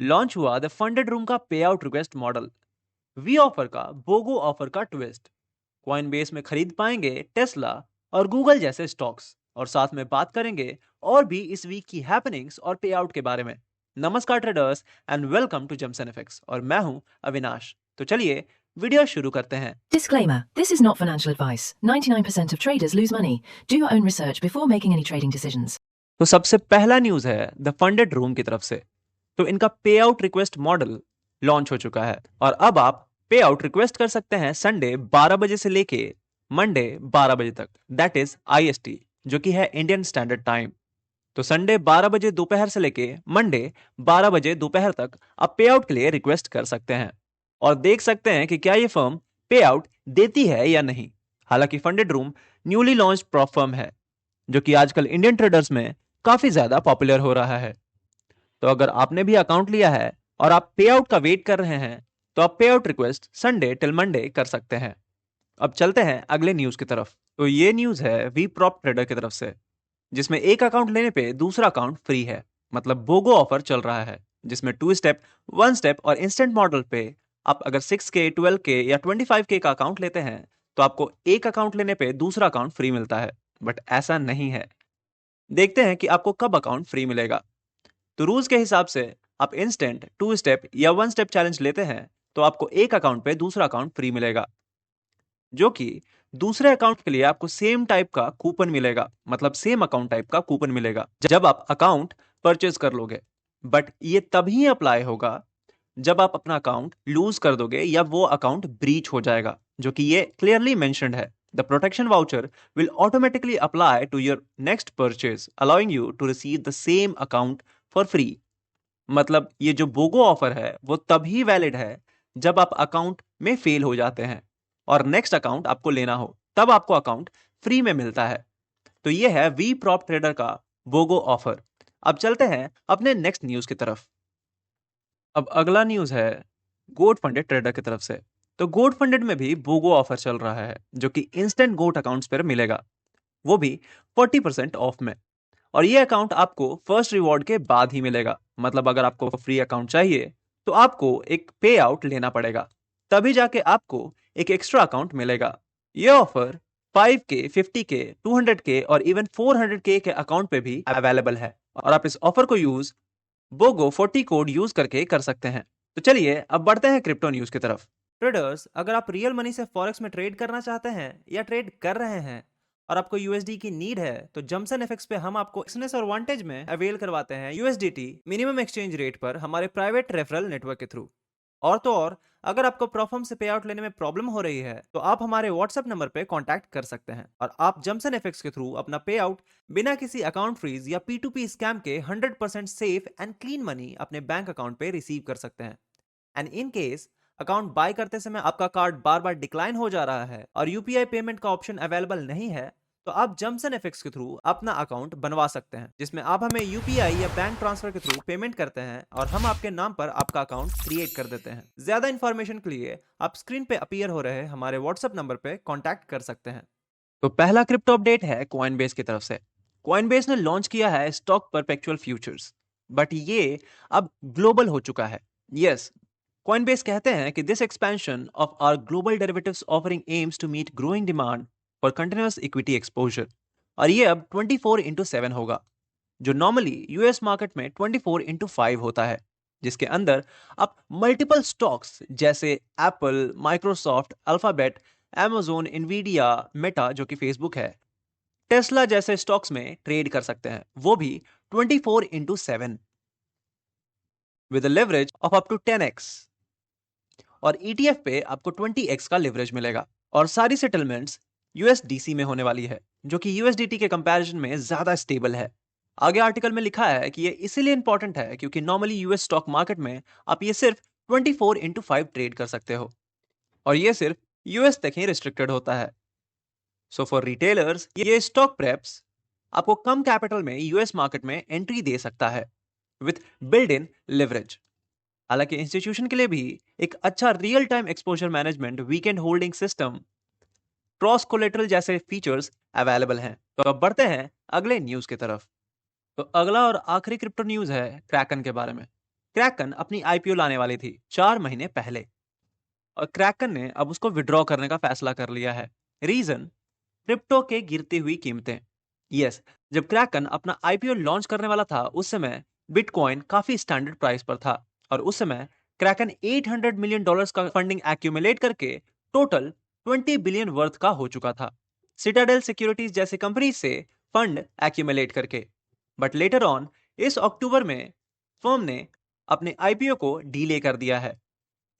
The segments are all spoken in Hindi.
लॉन्च हुआ द फंडेड रूम का payout request model, we offer का बोगो ऑफर का ट्विस्ट। कॉइनबेस में खरीद पाएंगे टेस्ला और गूगल जैसे स्टॉक्स, और साथ में बात करेंगे और भी इस वीक की हैपनिंग्स और पे आउट के बारे में। नमस्कार traders and welcome to Jameson FX, और मैं हूं अविनाश। तो चलिए वीडियो शुरू करते हैं। Disclaimer: This is not financial advice. 99% of traders lose money. Do your own research before making any trading decisions. तो सबसे पहला न्यूज है द फंडेड रूम की तरफ से। तो इनका पे आउट रिक्वेस्ट मॉडल लॉन्च हो चुका है, और अब आप पे आउट रिक्वेस्ट कर सकते हैं संडे 12 बजे से लेके मंडे 12 बजे तक, दैट इज आईएसटी, जो कि है इंडियन स्टैंडर्ड टाइम। तो संडे 12 बजे दोपहर से लेके मंडे 12 बजे दोपहर तक आप पे आउट के लिए रिक्वेस्ट कर सकते हैं और देख सकते हैं कि क्या ये फर्म पे आउट देती है या नहीं। हालांकि funded room newly launch prop firm है, जो कि आजकल इंडियन ट्रेडर्स में काफी ज्यादा पॉपुलर हो रहा है। तो अगर आपने भी अकाउंट लिया है और आप पे आउट का वेट कर रहे हैं, तो आप पे out request Sunday till Monday कर सकते हैं। अब चलते हैं अगले न्यूज की तरफ। तो ये न्यूज है वी प्रॉप ट्रेडर की तरफ से, जिसमें एक अकाउंट लेने पे दूसरा अकाउंट फ्री है। मतलब बोगो ऑफर चल रहा है, जिसमें 2 स्टेप, 1 स्टेप और इंस्टेंट मॉडल पे आप अगर 6K, 12K या 25K का अकाउंट लेते हैं, तो आपको एक अकाउंट लेने पे दूसरा अकाउंट फ्री मिलता है। बट ऐसा नहीं है। देखते हैं कि आपको कब अकाउंट फ्री मिलेगा। तो रूल्स के हिसाब से आप इंस्टेंट, 2 स्टेप या 1 स्टेप चैलेंज लेते हैं, तो आपको एक अकाउंट पे दूसरा अकाउंट फ्री मिलेगा, जो कि दूसरे अकाउंट के लिए आपको सेम टाइप का कूपन मिलेगा। मतलब सेम अकाउंट टाइप का कूपन मिलेगा जब आप अकाउंट परचेज कर लोगे। बट ये तभी अप्लाई होगा जब आप अपना अकाउंट लूज कर दोगे या वो अकाउंट ब्रीच हो जाएगा, जो कि ये क्लियरली मेंशन्ड है। The protection voucher will automatically apply to your next purchase, allowing you to receive the same account for free. मतलब ये जो बोगो ऑफर है वो तभी वैलिड है जब आप अकाउंट में फेल हो जाते हैं और नेक्स्ट अकाउंट आपको लेना हो, तब आपको अकाउंट फ्री में मिलता है। तो ये है वी प्रॉप ट्रेडर का बोगो ऑफर। अब चलते हैं अपने नेक्स्ट न्यूज की तरफ। अब अगला न्यूज है गोट फंडेड ट्रेडर की तरफ से। तो गोट फंडेड में भी बोगो ऑफर चल रहा है, जो कि इंस्टेंट गोट अकाउंट्स पर मिलेगा, वो भी 40% ऑफ में। और ये अकाउंट आपको फर्स्ट रिवॉर्ड के बाद ही मिलेगा। मतलब अगर आपको फ्री अकाउंट चाहिए, तो आपको एक पे आउट लेना पड़ेगा, तभी जाके आपको एक एक्स्ट्रा अकाउंट मिलेगा। ये ऑफर 5K, 50K, 200K और इवन 400K के अकाउंट पे भी अवेलेबल है, और आप इस ऑफर को यूज बोगो 40 कोड यूज करके कर सकते हैं। तो चलिए अब बढ़ते हैं क्रिप्टो न्यूज की तरफ। ट्रेडर्स, अगर आप रियल मनी से फॉरेक्स में ट्रेड करना चाहते हैं या ट्रेड कर रहे हैं और आपको यूएसडी की नीड है, तो जमसन एफएक्स पे हम आपको एक्सनेस और वांटेज में अवेल करवाते हैं यूएसडीटी मिनिमम एक्सचेंज रेट पर हमारे प्राइवेट रेफरल नेटवर्क के थ्रू। और तो और, अगर आपको प्रॉफर्म से पे आउट लेने में प्रॉब्लम हो रही है, तो आप हमारे व्हाट्सएप नंबर पे कांटेक्ट कर सकते हैं और आप जमसन एफएक्स के थ्रू अपना पे आउट बिना किसी अकाउंट फ्रीज या P2P स्कैम के 100% सेफ एंड क्लीन मनी अपने बैंक अकाउंट पे रिसीव कर सकते हैं। And in case account by करते समय आपका कार्ड बार बार डिक्लाइन हो जा रहा है और यूपीआई पेमेंट का ऑप्शन अवेलेबल नहीं है, तो आप जमसन एफएक्स के थ्रू अपना अकाउंट बनवा सकते हैं, जिसमें आप हमें यूपीआई या बैंक ट्रांसफर के थ्रू पेमेंट करते हैं और हम आपके नाम पर आपका अकाउंट क्रिएट कर देते हैं। ज्यादा इंफॉर्मेशन के लिए आप स्क्रीन पे अपीयर हो रहे हमारे व्हाट्सएप नंबर पे कांटेक्ट कर सकते हैं। तो पहला क्रिप्टो अपडेट है कॉइनबेस की तरफ से। कॉइनबेस ने लॉन्च किया है स्टॉक परपेचुअल फ्यूचर्स, बट ये अब ग्लोबल हो चुका है। यस, Coinbase कहते हैं कि this expansion of our global derivatives offering aims to meet growing demand for continuous equity exposure। और ये अब 24/7 होगा, जो नॉर्मली यूएस मार्केट में 24/5 होता है, जिसके अंदर आप मल्टीपल स्टॉक्स जैसे Apple, Microsoft, alphabet, Amazon, Nvidia, Meta जो कि फेसबुक है, टेस्ला जैसे स्टॉक्स में ट्रेड कर सकते हैं, वो भी 24/7 with leverage of up to 10x। और ईटीएफ पे आपको 20x का लिवरेज मिलेगा, और सारी सेटलमेंट्स यूएसडीसी में होने वाली है, जो कि यूएसडीटी के कंपैरिजन में ज्यादा स्टेबल है। आगे आर्टिकल में लिखा है कि ये इसीलिए इंपॉर्टेंट है क्योंकि नॉर्मली यूएस स्टॉक मार्केट में आप ये सिर्फ 24/5 ट्रेड कर सकते हो, और ये सिर्फ यूएस तक ही रिस्ट्रिक्टेड होता है। सो फॉर रिटेलर्स ये स्टॉक प्रेप्स आपको कम कैपिटल में यूएस मार्केट में एंट्री दे सकता है विथ बिल्ड इन लिवरेज। हालांकि इंस्टीट्यूशन के लिए भी एक अच्छा real time exposure management, weekend holding system, cross collateral जैसे फीचर्स अवेलेबल हैं। तो अब बढ़ते हैं अगले न्यूज की तरफ। तो अगला और आखिरी क्रिप्टो न्यूज है क्रैकन के बारे में। क्रैकन अपनी आईपीओ लाने वाली थी 4 महीने पहले, और क्रैकन ने अब उसको विड्रॉ करने का फैसला कर लिया है। रीजन, क्रिप्टो के गिरती हुई कीमतें। यस, जब क्रैकन अपना आईपीओ लॉन्च करने वाला था उस समय बिटकॉइन काफी स्टैंडर्ड प्राइस पर था, और उस समय क्रैकन $800 मिलियन का फंडिंग एक्यूमुलेट करके टोटल 20 बिलियन वर्थ का हो चुका था, सिटाडेल सिक्योरिटीज जैसे कंपनी से फंड एक्यूमुलेट करके। बट लेटर ऑन इस अक्टूबर में फर्म ने अपने आईपीओ को डीले कर दिया है।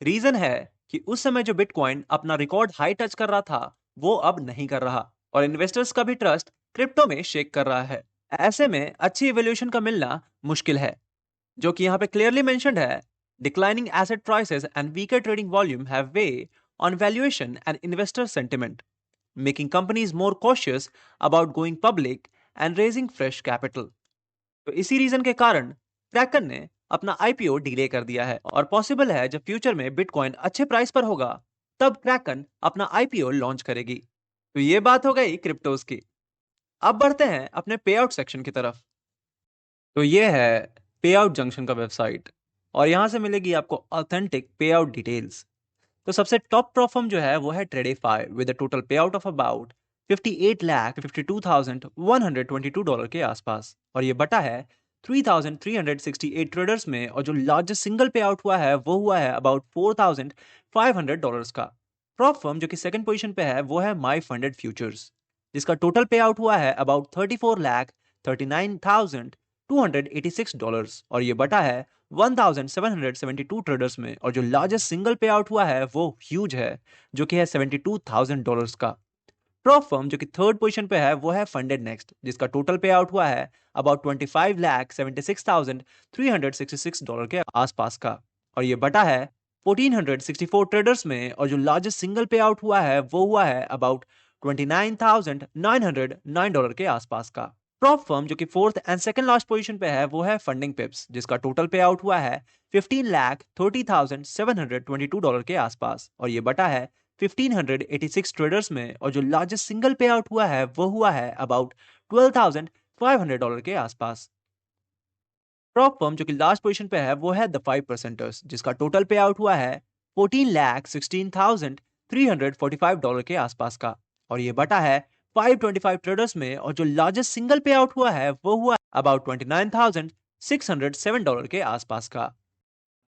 रीजन है कि उस समय जो बिटकॉइन अपना रिकॉर्ड हाई टच कर रहा था वो अब नहीं कर रहा, और इन्वेस्टर्स का भी ट्रस्ट क्रिप्टो में शेक कर रहा है। ऐसे में अच्छी इवोल्यूशन का मिलना मुश्किल है, जो कि यहाँ पे क्लियरली मेंशन्ड है। Declining asset prices and weaker trading volume have way on valuation and investor sentiment, making companies more cautious about going public and raising fresh capital. तो इसी रीजन के कारण क्रैकन ने अपना आईपीओ डिले कर दिया है, और पॉसिबल है जब फ्यूचर में बिटकॉइन अच्छे प्राइस पर होगा तब क्रैकन अपना आईपीओ लॉन्च करेगी। तो ये बात हो गई क्रिप्टोज की। अब बढ़ते हैं अपने पे आउट सेक्शन की तरफ। तो ये है पे आउट जंक्शन का वेबसाइट, और यहां से मिलेगी आपको ऑथेंटिक पे आउट डिटेल्स। तो सबसे टॉप प्लेटफॉर्म जो है वो है ट्रेडिफाई विद टोटल पे आउट ऑफ अबाउट 58,52,122 के आसपास, और ये बटा है 3,368 ट्रेडर्स में, और जो लार्जेस्ट सिंगल पे आउट हुआ है वो हुआ है अबाउट $4,500 का। प्रॉप फर्म जो कि सेकंड पोजीशन पे है वो है माई फंडेड फ्यूचर्स, जिसका टोटल पे आउट हुआ है अबाउट $34,39,286, और ये बटा है 1772 ट्रेडर्स में, और जो लार्जेस्ट सिंगल पे आउट हुआ है वो ह्यूज है, जो कि है $72,000 का। प्रॉप फर्म जो कि थर्ड पोजीशन पे है वो है फंडेड नेक्स्ट, जिसका टोटल पे आउट हुआ है अबाउट $25,76,366 के आसपास का, और ये बटा है 1464 ट्रेडर्स में, और जो लार्जेस्ट सिंगल पे आउट हुआ है वो हुआ है अबाउट $29,909 के आसपास का। प्रॉप फर्म जो कि fourth and second last position पे है वो है फंडिंग पिप्स, जिसका टोटल पे आउट हुआ है $15,30,722 के आसपास, और ये बटा है 1586 ट्रेडर्स में, और जो लार्जेस्ट सिंगल पे आउट हुआ है वो हुआ है अबाउट $12,500 के आसपास। प्रॉप फर्म जो कि लास्ट पोजीशन पे है वो है द 5%ers, जिसका टोटल पे आउट हुआ है $14,16,345 के आसपास का, और ये बटा है 525 ट्रेडर्स में, और जो लार्जेस्ट सिंगल पे आउट हुआ है वो हुआ अबाउट $29,607 के आसपास का।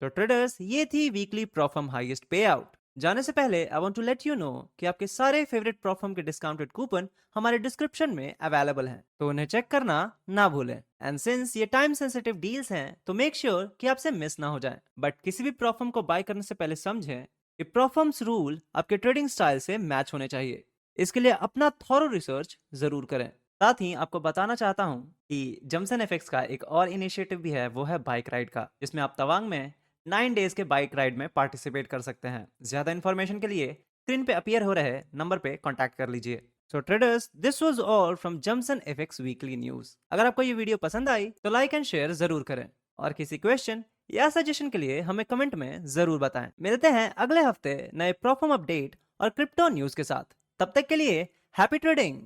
तो ट्रेडर्स, ये थी weekly prop firm highest payout. जाने से पहले I want to let you know कि आपके सारे फेवरेट प्रॉफर्म के डिस्काउंटेड कूपन हमारे डिस्क्रिप्शन में अवेलेबल हैं, तो उन्हें चेक करना ना भूलें। एंड सिंस ये टाइम सेंसिटिव डील्स हैं तो मेक श्योर कि आपसे मिस ना हो जाए। बट किसी भी प्रॉफर्म को बाय करने से पहले समझें कि प्रॉफर्म्स रूल आपके ट्रेडिंग स्टाइल से मैच होने चाहिए। इसके लिए अपना थॉरो रिसर्च जरूर करें। साथ ही आपको बताना चाहता हूँ कि जमसन एफएक्स का एक और इनिशिएटिव भी है, वो है बाइक राइड का, जिसमें आप तवांग में 9 डेज के बाइक राइड में पार्टिसिपेट कर सकते हैं। ज्यादा इन्फॉर्मेशन के लिए स्क्रीन पे अपीयर हो रहे नंबर पे कांटेक्ट कर लीजिए। So traders, this was all from Jamson FX weekly news. अगर आपको ये वीडियो पसंद आई तो लाइक एंड शेयर जरूर करें, और किसी क्वेश्चन या सजेशन के लिए हमें कमेंट में जरूर बताएं। मिलते हैं अगले हफ्ते नए प्रॉफर्म अपडेट और क्रिप्टो न्यूज के साथ। तब तक के लिए हैप्पी ट्रेडिंग।